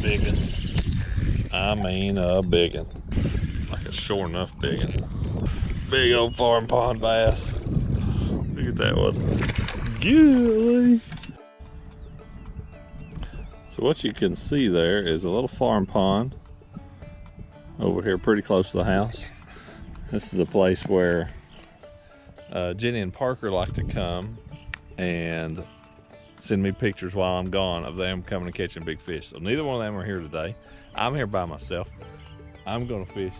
Biggin. I mean a biggin. Like a sure enough biggin. Big old farm pond bass. Look at that one. Golly. So what you can see there is a little farm pond over here pretty close to the house. This is a place where Jenny and Parker like to come and send me pictures while I'm gone of them coming and catching big fish. So neither one of them are here today. I'm here by myself. I'm gonna fish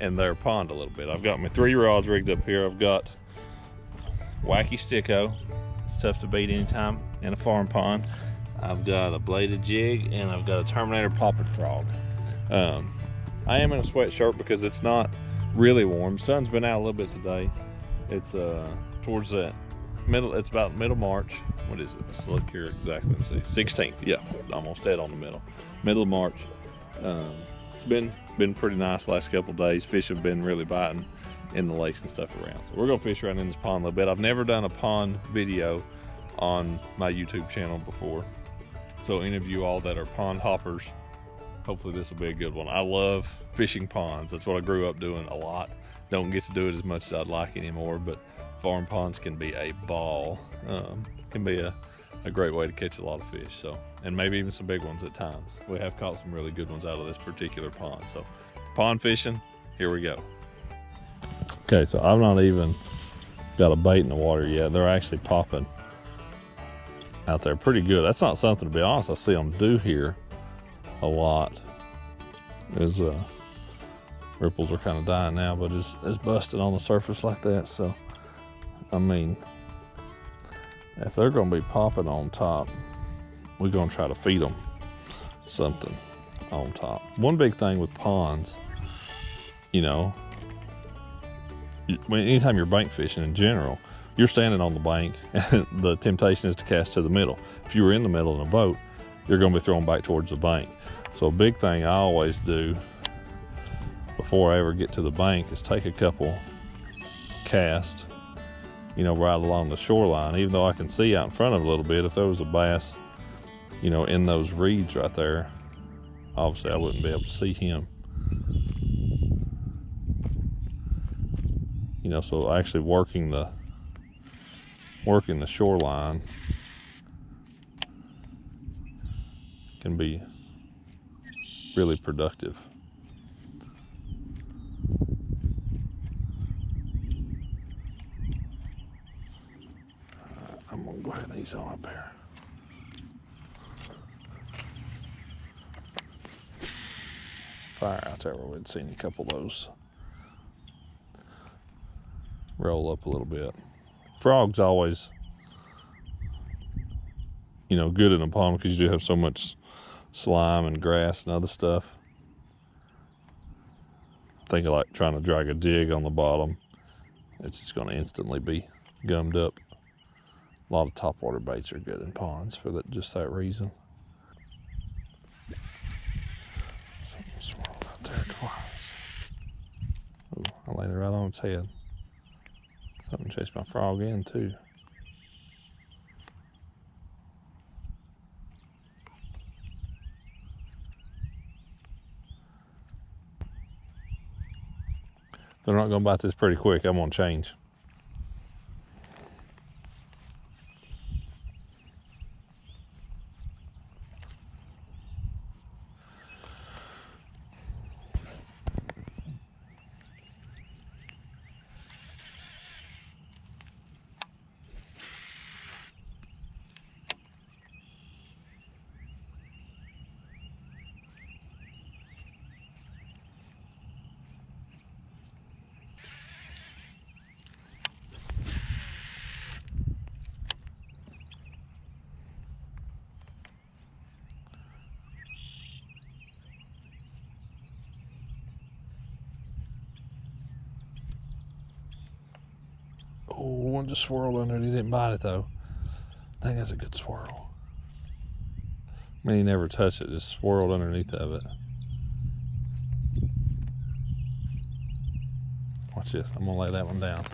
in their pond a little bit. I've got my 3 rods rigged up here. I've got wacky sticko. It's tough to beat anytime in a farm pond. I've got a bladed jig and I've got a Terminator poppet frog. I am in a sweatshirt because it's not really warm. Sun's been out a little bit today. It's towards that middle, it's about middle March. What is it? Let's look here exactly and see. 16th, yeah, almost dead on the middle of March. It's been pretty nice last couple of days. Fish have been really biting in the lakes and stuff around. So we're gonna fish around in this pond a little bit. I've never done a pond video on my YouTube channel before. So any of you all that are pond hoppers, hopefully this will be a good one. I love fishing ponds. That's what I grew up doing a lot. Don't get to do it as much as I'd like anymore, but farm ponds can be a ball. Can be a great way to catch a lot of fish. So, and maybe even some big ones at times. We have caught some really good ones out of this particular pond. So pond fishing, here we go. Okay, so I've not even got a bait in the water yet. They're actually popping out there pretty good. That's not something, to be honest, I see them do here a lot. Is ripples are kind of dying now, but it's busted on the surface like that. So I mean, if they're gonna be popping on top, we're gonna try to feed them something on top. One big thing with ponds, you know, anytime you're bank fishing in general, you're standing on the bank and the temptation is to cast to the middle. If you were in the middle in a boat, you're gonna be thrown back towards the bank. So a big thing I always do before I ever get to the bank is take a couple casts, you know, right along the shoreline. Even though I can see out in front of it a little bit, if there was a bass, you know, in those reeds right there, obviously I wouldn't be able to see him. You know, so actually working the shoreline can be really productive. I'm gonna go ahead and ease on up here. There's a fire out there where we'd seen a couple of those roll up a little bit. Frogs always, you know, good in a pond because you do have so much slime and grass and other stuff. Think of like trying to drag a jig on the bottom. It's just going to instantly be gummed up. A lot of topwater baits are good in ponds for just that reason. Something swirled out there twice. Ooh, I laid it right on its head. Something chased my frog in too. They're not gonna bite this pretty quick. I'm gonna change. Oh, one just swirled under it. He didn't bite it though. I think that's a good swirl. I mean, he never touched it, just swirled underneath of it. Watch this. I'm gonna lay that one down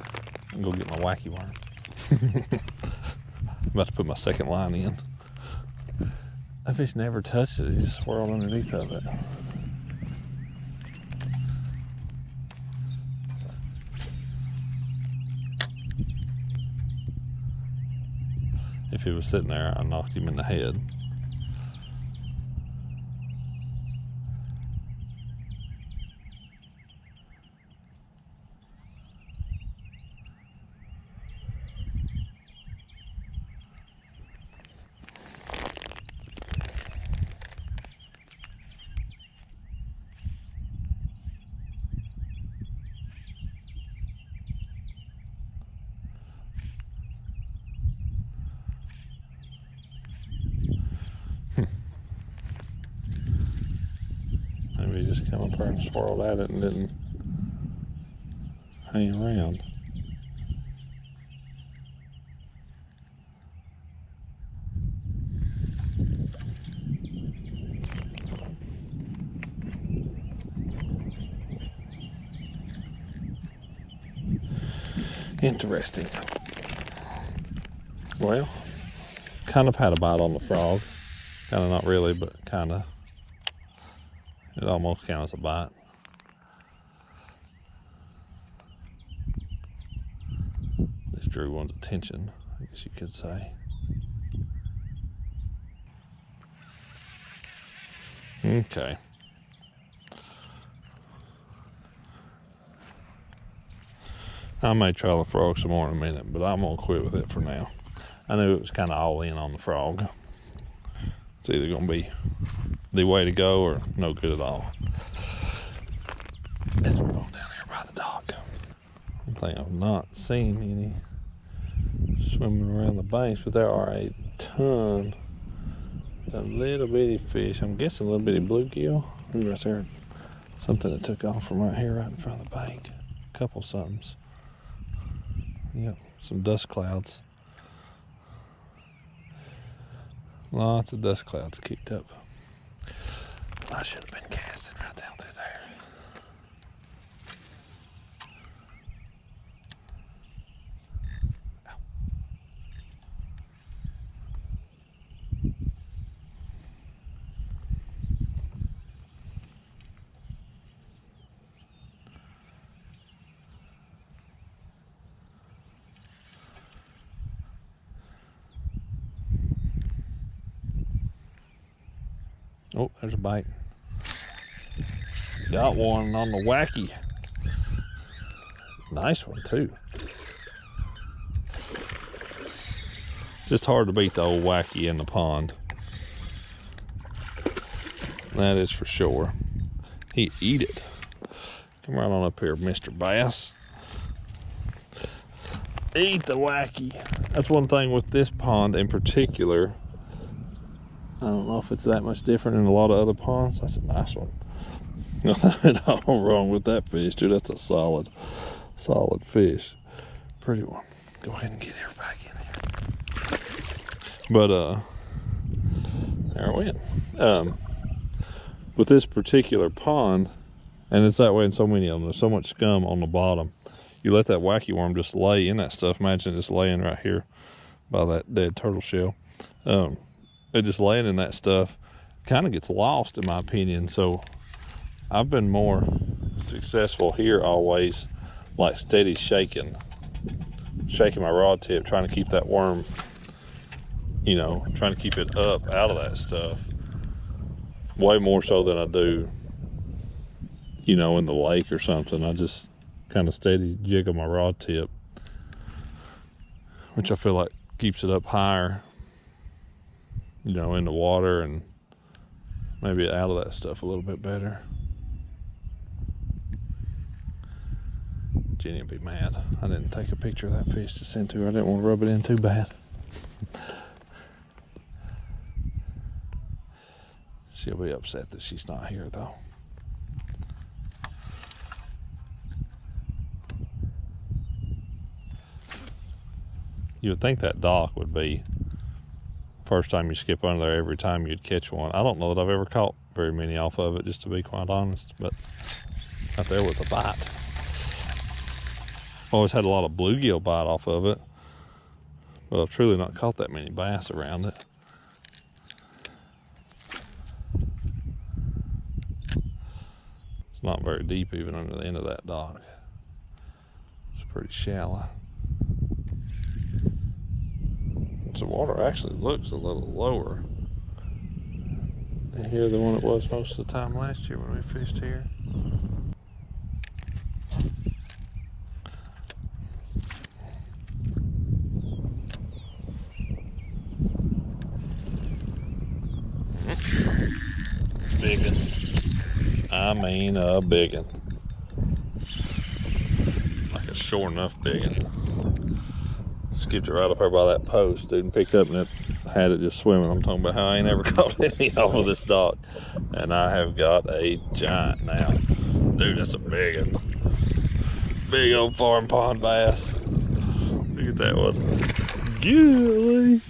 and go get my wacky worm. I'm about to put my second line in. That fish never touched it, he just swirled underneath of it. If he was sitting there, I knocked him in the head. Maybe he just came up there and swirled at it and didn't hang around. Interesting. Well, kind of had a bite on the frog. Kind of not really, but kind of. It almost counts as a bite. This drew one's attention, I guess you could say. Okay. I may try the frog some more in a minute, but I'm gonna quit with it for now. I knew it was kind of all in on the frog. It's either gonna be the way to go or no good at all. As we're going down here by the dock. I think I've not seen any swimming around the banks, but there are a ton of little bitty fish. I'm guessing a little bitty bluegill. Ooh, right there, something that took off from right here, right in front of the bank. A couple somethings. Yep, some dust clouds. Lots of dust clouds kicked up. I should have been casting right down through there. Oh, there's a bite. Got one on the wacky. Nice one too. Just hard to beat the old wacky in the pond. That is for sure. He eat it. Come right on up here, Mr. Bass. Eat the wacky. That's one thing with this pond in particular. I don't know if it's that much different in a lot of other ponds. That's a nice one. Nothing at all wrong with that fish, dude. That's a solid fish. Pretty one. Go ahead and get her back in here. But there I went. With this particular pond, and it's that way in so many of them, there's so much scum on the bottom. You let that wacky worm just lay in that stuff. Imagine just laying right here by that dead turtle shell. It just laying in that stuff kind of gets lost, in my opinion. So I've been more successful here always, like steady shaking my rod tip, trying to keep that worm, you know, trying to keep it up out of that stuff. Way more so than I do, you know, in the lake or something. I just kind of steady jiggle my rod tip, which I feel like keeps it up higher, you know, in the water, and maybe out of that stuff a little bit better. Jenny would be mad. I didn't take a picture of that fish to send to her. I didn't want to rub it in too bad. She'll be upset that she's not here though. You would think that dock would be first time you skip under there, every time you'd catch one. I don't know that I've ever caught very many off of it, just to be quite honest, but out there was a bite. Always had a lot of bluegill bite off of it, but I've truly not caught that many bass around it. It's not very deep even under the end of that dock. It's pretty shallow. The water actually looks a little lower here than what it was most of the time last year when we fished here. Biggin. I mean a biggin. Like a sure enough biggin. Skipped it right up there by that post, dude, and picked up, and it had it just swimming. I'm talking about how I ain't ever caught any off of this dock, and I have got a giant now. Dude, that's a biggin. Big old farm pond bass. Look at that one. Golly.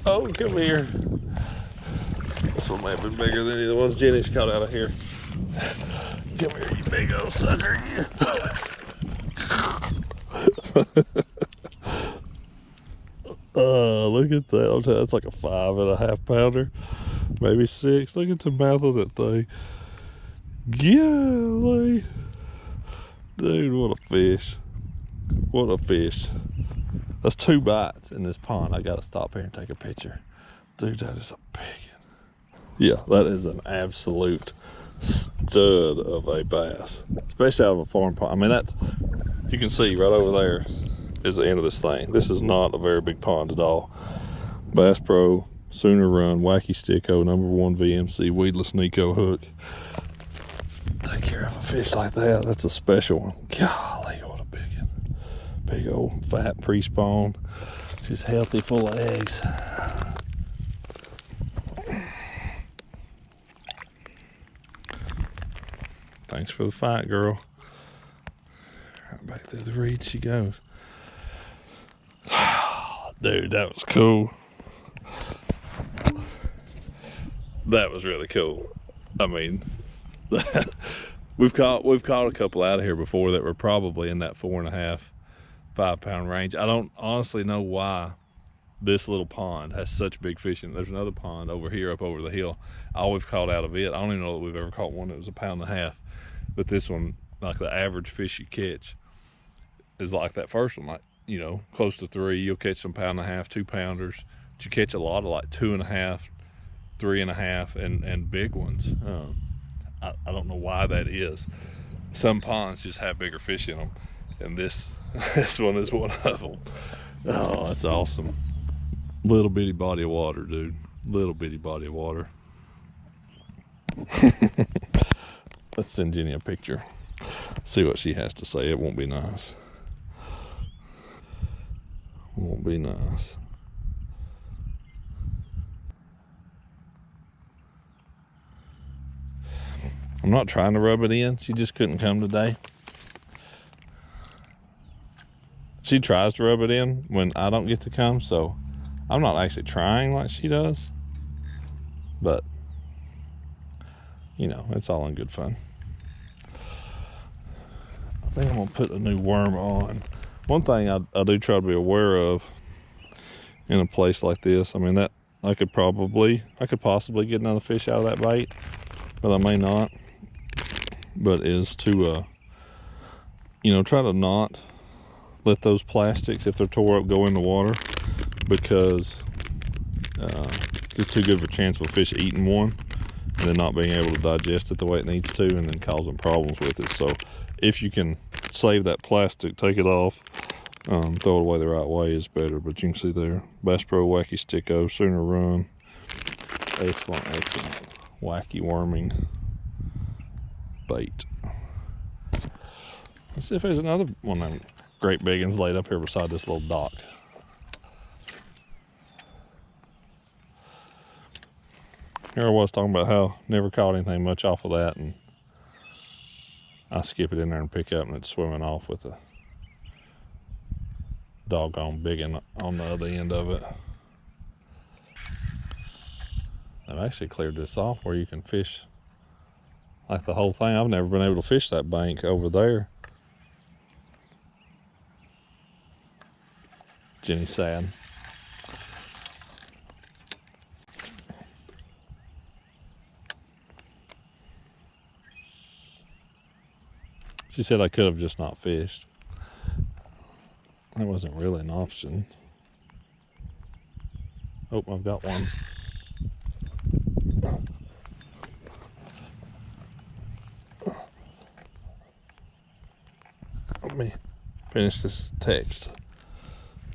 Oh, come here. This one may have been bigger than any of the ones Jenny's caught out of here. Come here, you big old sucker, you. Look at that. I'll tell you, that's like a 5.5 pounder, maybe 6. Look at the mouth of that thing. Golly. Dude, what a fish. What a fish. That's 2 bites in this pond. I gotta stop here and take a picture. Dude, that is a big one. Yeah, that is an absolute stud of a bass, especially out of a farm pond. I mean, that's, you can see right over there is the end of this thing. This is not a very big pond at all. Bass Pro, Sooner Run, Wacky Sticko, #1 VMC, Weedless Nico hook. Take care of a fish like that. That's a special one. Golly, what a big one. Big old fat pre-spawn. She's healthy, full of eggs. Thanks for the fight, girl. Right back through the reeds she goes. Dude, that was cool. That was really cool. I mean, we've caught a couple out of here before that were probably in that 4.5, 5 pound range. I don't honestly know why this little pond has such big fish in it. There's another pond over here up over the hill. All we've caught out of it, I don't even know that we've ever caught one that was 1.5 pounds. But this one, like the average fish you catch is like that first one, like, you know, close to 3. You'll catch some 1.5, 2 pounders. But you catch a lot of like 2.5, 3.5, and big ones. I don't know why that is. Some ponds just have bigger fish in them, and this one is one of them. Oh, that's awesome. Little bitty body of water, dude. Little bitty body of water. Let's send Jenny a picture. See what she has to say. It won't be nice. Won't be nice. I'm not trying to rub it in. She just couldn't come today. She tries to rub it in when I don't get to come, so I'm not actually trying like she does. But, you know, it's all in good fun. I think I'm gonna put a new worm on. One thing I do try to be aware of in a place like this, I mean, that I could possibly get another fish out of that bait, but I may not. But is to, you know, try to not let those plastics, if they're tore up, go in the water, because there's too good of a chance of a fish eating one and then not being able to digest it the way it needs to, and then causing problems with it. So if you can save that plastic, take it off, throw it away the right way is better. But you can see there, Bass Pro Wacky Sticko, Sooner Run. Excellent, excellent wacky worming bait. Let's see if there's another one of them great big ones laid up here beside this little dock. Here I was talking about how never caught anything much off of that, and I skip it in there and pick up, and it's swimming off with a doggone big one on the other end of it. I've actually cleared this off where you can fish like the whole thing. I've never been able to fish that bank over there. Jenny's sad. She said I could have just not fished. That wasn't really an option. Oh, I've got one. Let me finish this text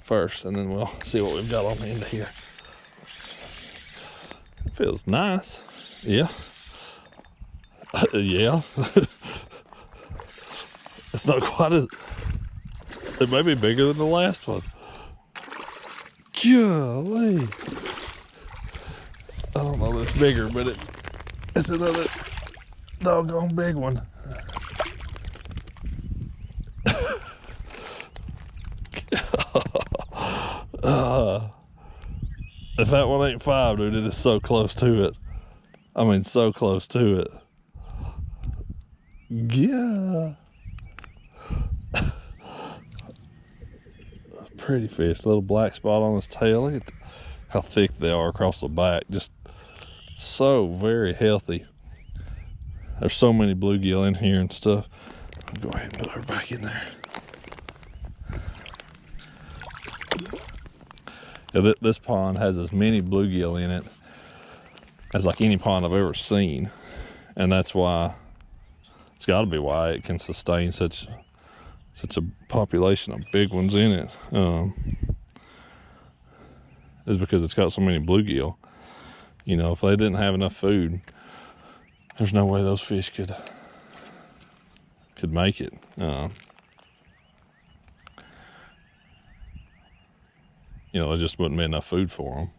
first, and then we'll see what we've got on the end of here. Feels nice. Yeah. Yeah. It's not quite as... It may be bigger than the last one. Golly. I don't know if it's bigger, but it's another doggone big one. If that one ain't 5, dude, it is so close to it. I mean, so close to it. Yeah. Pretty fish. Little black spot on his tail. Look at how thick they are across the back. Just so very healthy. There's so many bluegill in here and stuff. I'll go ahead and put her back in there. Yeah, this pond has as many bluegill in it as like any pond I've ever seen, and that's why it's got to be why it can sustain such a population of big ones in it. Is because it's got so many bluegill. You know, if they didn't have enough food, there's no way those fish could make it. You know, there just wouldn't be enough food for them.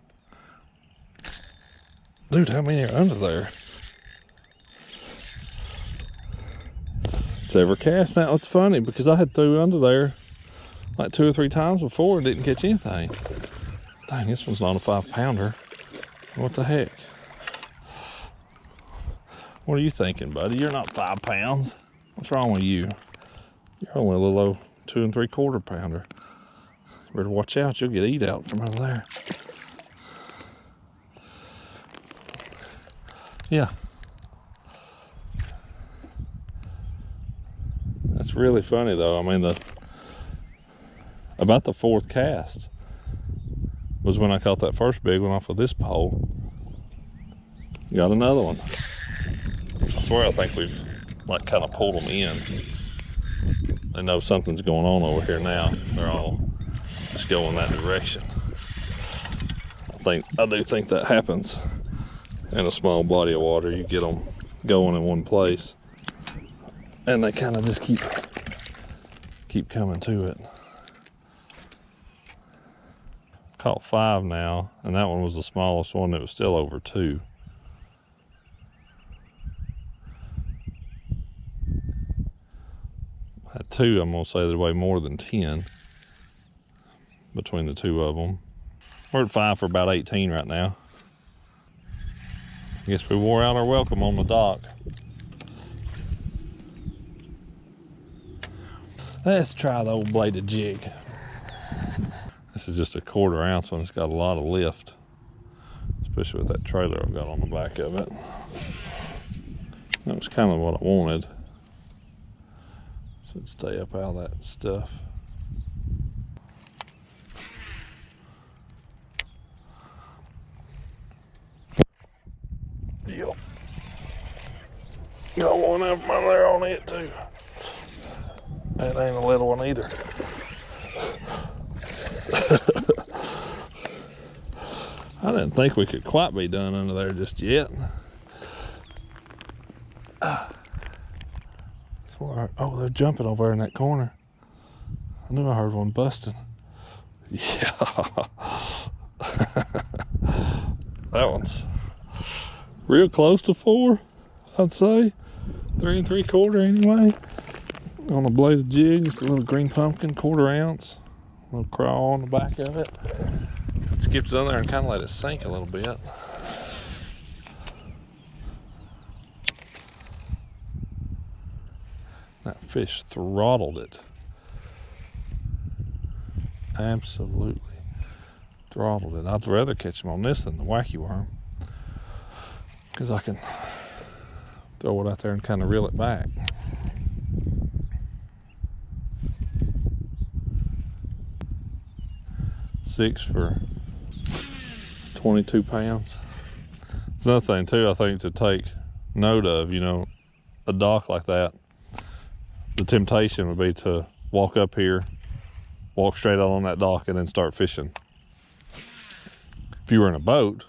Dude, how many are under there? It's ever cast now. It's funny because I had threw under there like 2 or 3 times before and didn't catch anything. Dang, this one's not a 5-pounder. What the heck? What are you thinking, buddy? You're not 5 pounds. What's wrong with you? You're only a little old 2 3/4 pounder. Better watch out, you'll get eat out from over there. Yeah. That's really funny though. I mean, about the 4th cast was when I caught that first big one off of this pole. Got another one. I swear I think we've like kind of pulled them in. They know something's going on over here now. They're all just going that direction. I do think that happens in a small body of water. You get them going in one place and they kind of just keep coming to it. Caught 5 now, and that one was the smallest one. It was still over 2. Had 2, I'm gonna say they weigh more than 10 between the 2 of them. We're at 5 for about 18 right now. I guess we wore out our welcome on the dock. Let's try the old bladed jig. This is just a 1/4 ounce one. It's got a lot of lift, especially with that trailer I've got on the back of it. That was kind of what I wanted. So it'd stay up out of that stuff. Yep. Got one of them over there on it too. That ain't a little one either. I didn't think we could quite be done under there just yet. Oh, they're jumping over there in that corner. I knew I heard one busting. Yeah. That one's real close to 4, I'd say. 3 3/4 anyway. On a bladed jig, just a little green pumpkin, 1/4 ounce. A little crawl on the back of it. Skipped it on there and kind of let it sink a little bit. That fish throttled it. Absolutely throttled it. I'd rather catch them on this than the wacky worm, because I can throw it out there and kind of reel it back. 6 for 22 pounds. It's another thing too, I think, to take note of, you know, a dock like that, the temptation would be to walk up here, walk straight out on that dock, and then start fishing. If you were in a boat,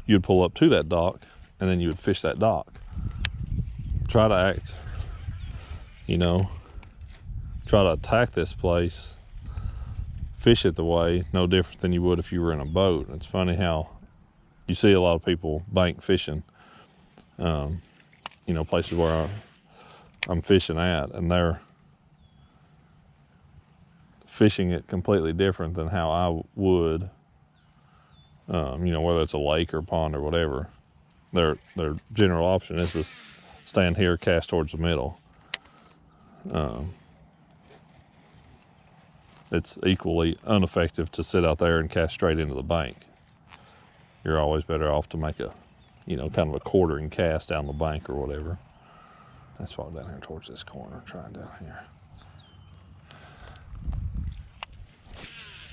you'd pull up to that dock and then you would fish that dock. Try to act, you know, try to attack this place, fish it the way no different than you would if you were in a boat. It's funny how you see a lot of people bank fishing, you know, places where I'm fishing at, and they're fishing it completely different than how I would, you know, whether it's a lake or pond or whatever. Their general option is to stand here, cast towards the middle. It's equally ineffective to sit out there and cast straight into the bank. You're always better off to make a, you know, kind of a quartering cast down the bank or whatever. Let's walk down here towards this corner, trying down here.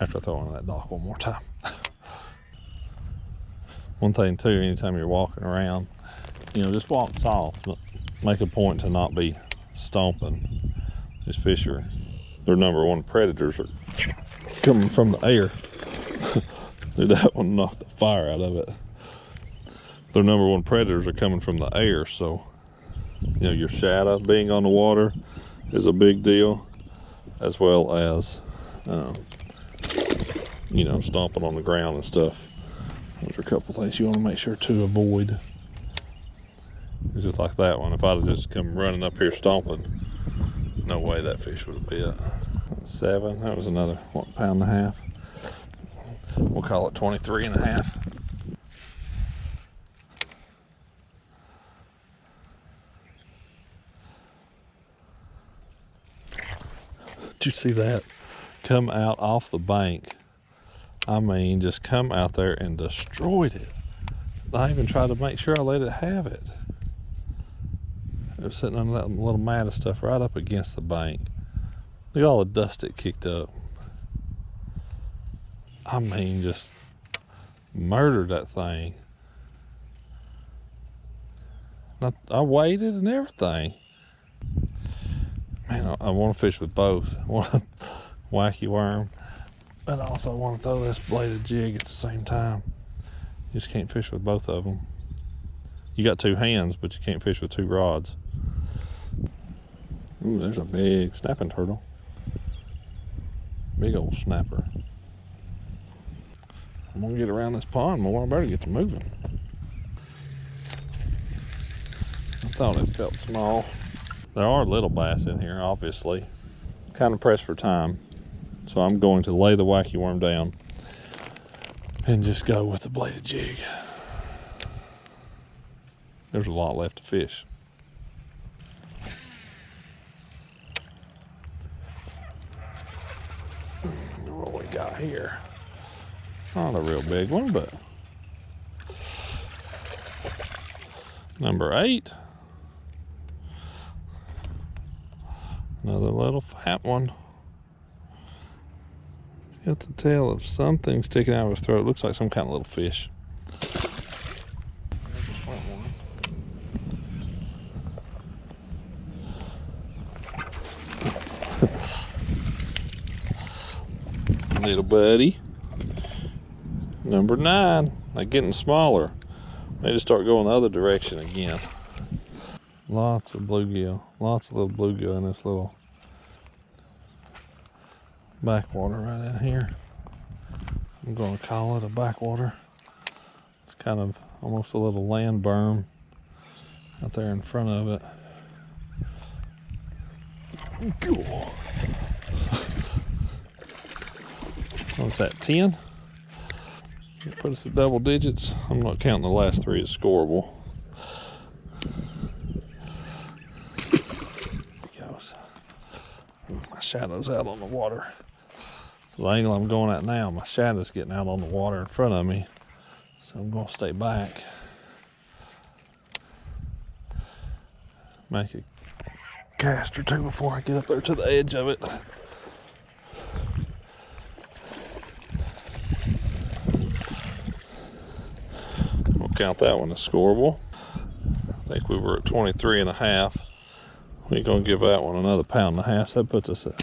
After I throw in that dock one more time. One thing too, anytime you're walking around, you know, just walk soft, but make a point to not be stomping. These fish are, their number one predators are coming from the air. Dude, that one knocked the fire out of it. Their number one predators are coming from the air, so, you know, your shadow being on the water is a big deal, as well as, you know, stomping on the ground and stuff. Those are a couple things you want to make sure to avoid. It's just like that one. If I'd have just come running up here stomping, no way that fish would have bit. 7, that was another, what, pound and a half? We'll call it 23 and a half. Did you see that? Come out off the bank. I mean, just come out there and destroyed it. I even tried to make sure I let it have it. It was sitting on that little mat of stuff right up against the bank. Look at all the dust it kicked up. I mean, just murdered that thing. I waited and everything. Man, I want to fish with both. I want a wacky worm, but I also want to throw this bladed jig at the same time. You just can't fish with both of them. You got 2 hands, but you can't fish with 2 rods. Ooh, there's a big snapping turtle. Big old snapper. I'm gonna get around this pond more. I better get to moving. I thought it felt small. There are little bass in here, obviously. Kind of pressed for time. So I'm going to lay the wacky worm down and just go with the bladed jig. There's a lot left to fish. What we got here? Not a real big one, but number 8. Another little fat one. He's got the tail of something sticking out of his throat. Looks like some kind of little fish. Little buddy. Number 9. They're getting smaller. They just start going the other direction again. Lots of bluegill. Lots of little bluegill in this little backwater right in here. I'm going to call it a backwater. It's kind of almost a little land berm out there in front of it. Cool. What's that, 10? Put us at double digits. I'm not counting the last 3 as scoreable. There he goes. Ooh, my shadow's out on the water. So the angle I'm going at now, my shadow's getting out on the water in front of me. So I'm going to stay back. Make a cast or 2 before I get up there to the edge of it. count that one a scoreable. I think we were at 23.5. We're gonna give that one another 1.5 pounds. That puts us at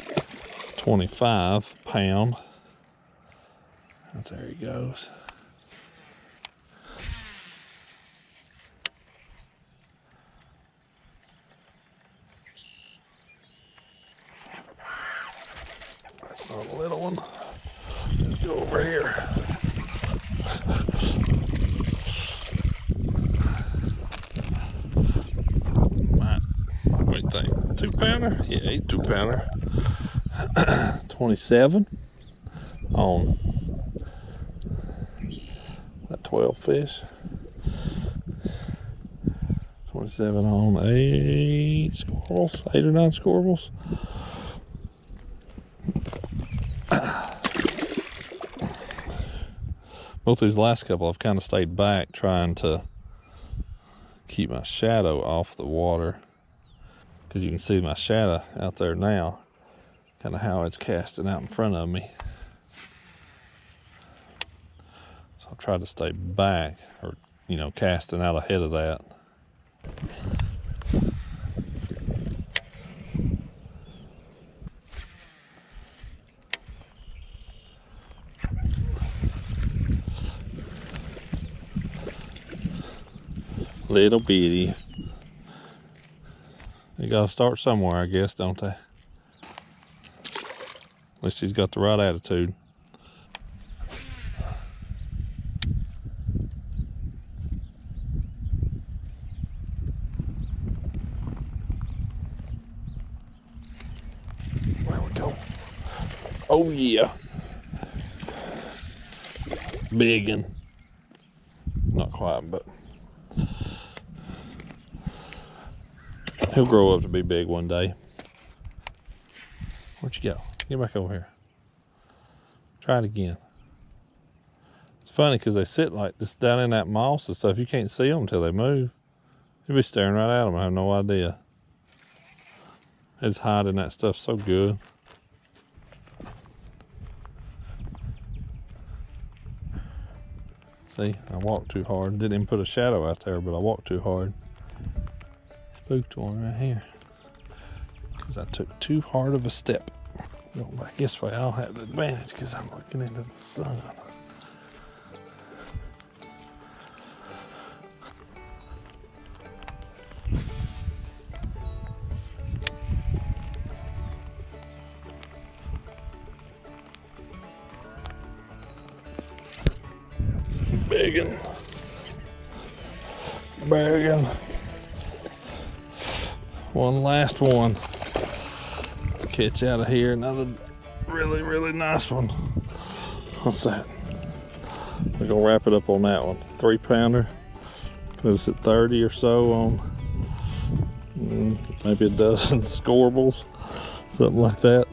25 pound. And there he goes. That's not a little one. Let's go over here. What do you think? 2-pounder? Yeah, he's 2-pounder. 27 on that 12 fish. 27 on 8 squirrels, 8 or 9 squirrels. Both these last couple, I've kind of stayed back trying to keep my shadow off the water, because you can see my shadow out there now, kind of how it's casting out in front of me. So I'll try to stay back, or casting out ahead of that. Little bitty. They gotta start somewhere, I guess, don't they? At least he's got the right attitude. There we go. Oh yeah. Biggin'. Not quite, but he'll grow up to be big one day. Where'd you go? Get back over here. Try it again. It's funny because they sit like just down in that moss and stuff. You can't see them until they move. You'll be staring right at them. I have no idea. They just hide in that stuff so good. See, I walked too hard. Didn't even put a shadow out there, but I walked too hard. Spooked one right here because I took too hard of a step. Going back this way, I'll have the advantage because I'm looking into the sun. Biggin'. Biggin'. One last one. Catch out of here. Another really, really nice one. What's that? We're gonna wrap it up on that one. 3-pounder. Put us at 30 or so on maybe a dozen scoreables, something like that.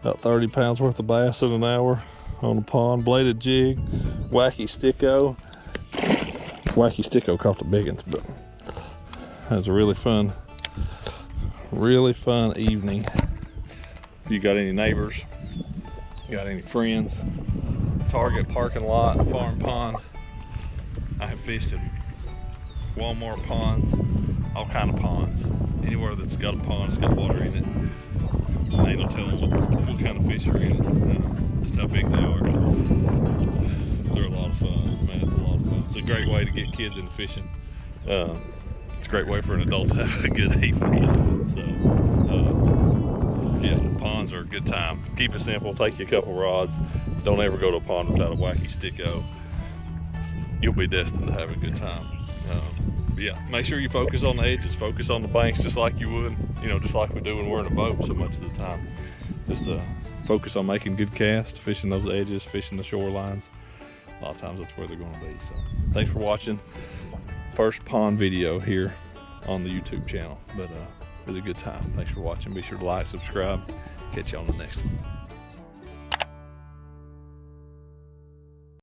About 30 pounds worth of bass in an hour on the pond. Bladed jig, wacky sticko. Wacky sticko caught the big ones, but that was a really fun evening. If you got any neighbors, you got any friends, Target parking lot, farm pond. I have fished at Walmart ponds, all kind of ponds. Anywhere that's got a pond, it's got water in it. Ain't no telling what kind of fish are in it, just how big they are. They're a lot of fun, man. It's a lot of fun. It's a great way to get kids into fishing. It's a great way for an adult to have a good evening. So, yeah, ponds are a good time. Keep it simple. Take you a couple rods. Don't ever go to a pond without a wacky sticko. You'll be destined to have a good time. But yeah, make sure you focus on the edges. Focus on the banks just like you would, just like we do when we're in a boat so much of the time. Just focus on making good casts, fishing those edges, fishing the shorelines. A lot of times that's where they're going to be. So thanks for watching. First pond video here on the YouTube channel, but it was a good time. Thanks for watching. Be sure to like, subscribe. Catch you on the next one.